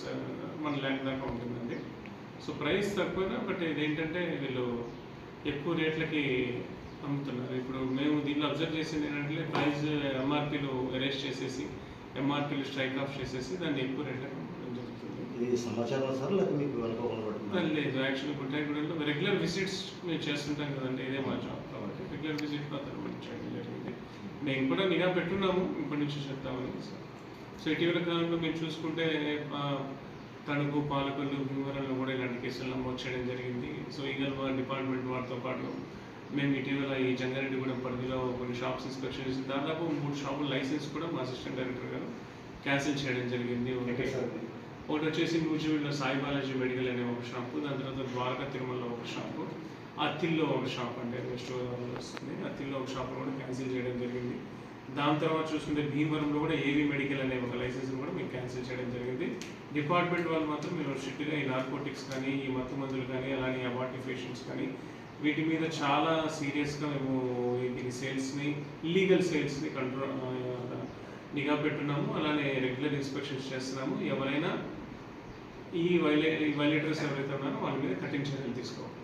lakhs 1 lakh దాకా ఉంటుందండి. So price తక్కువగా, బట్ ఇదేంటంటే వీళ్ళు ఎక్కువ రేట్లకి అమ్ముతున్నారు. ఇప్పుడు మేము దీనిలో అబ్జర్వ్ చేసింది ఏంటంటే ప్రైస్ ఎంఆర్పీలు ఎరేస్ చేసేసి ఎంఆర్పీలు స్ట్రైక్ ఆఫ్ చేసేసి దాన్ని ఎక్కువ రేట్లకు అమ్మడం జరుగుతుంది. ఇది సమాచారం సార్ లేక మీకు లేదు, యాక్చువల్లీ గుంటాయిగూడెంలో రెగ్యులర్ విజిట్స్ మేము చేస్తుంటాం కదండి, ఇదే మా జాబ్ కాబట్టి రెగ్యులర్ విజిట్ మాత్రం మనం చేయడం జరిగింది. మేము కూడా నిఘా పెట్టున్నాము ఇప్పటి నుంచి చేద్దామని. సో ఇటీవల కాలంలో మేము చూసుకుంటే తణుకు, పాలకొల్లు, భీమవరంలో కూడా ఇలాంటి కేసులు నమోదు చేయడం జరిగింది. సో ఈగల్ డిపార్ట్మెంట్ వారితో పాటు మేము ఇటీవల ఈ జంగారెడ్డిగూడెం పరిధిలో కొన్ని షాప్స్ ఇన్స్పెక్షన్ చేసి దాదాపు 3 షాపుల లైసెన్స్ కూడా మా అసిస్టెంట్ డైరెక్టర్ గారు క్యాన్సిల్ చేయడం జరిగింది. ఒకటి వచ్చేసి నూజివీడులో సాయి బాలాజీ మెడికల్ అనే ఒక షాపు, దాని తర్వాత ద్వారకా తిరుమలలో ఒక షాపు, అత్తిల్లో ఒక షాప్ అంటే వెస్ట్ గోదావరిలో వస్తుంది, అత్తిల్లో ఒక షాప్ కూడా క్యాన్సిల్ చేయడం జరిగింది. దాని తర్వాత చూసుకుంటే భీమవరంలో కూడా ఏవి మెడికల్ అనే ఒక లైసెన్స్ కూడా మేము క్యాన్సిల్ చేయడం జరిగింది. డిపార్ట్మెంట్ వాళ్ళు మాత్రం మేము స్ట్రిక్ట్గా ఈ నార్కోటిక్స్ కానీ, ఈ మత్తు మందులు కానీ, అలానే అబార్టిఫికేషన్స్ కానీ వీటి మీద చాలా సీరియస్గా మేము దీని సేల్స్ని, ఇల్లీగల్ సేల్స్ని నిఘా పెట్టున్నాము. అలానే రెగ్యులర్ ఇన్స్పెక్షన్స్ చేస్తున్నాము. ఎవరైనా ఈ వైలేటర్స్ ఎవరైతే ఉన్నారో వాళ్ళ మీద కఠిన చర్యలు తీసుకుంటున్నాము.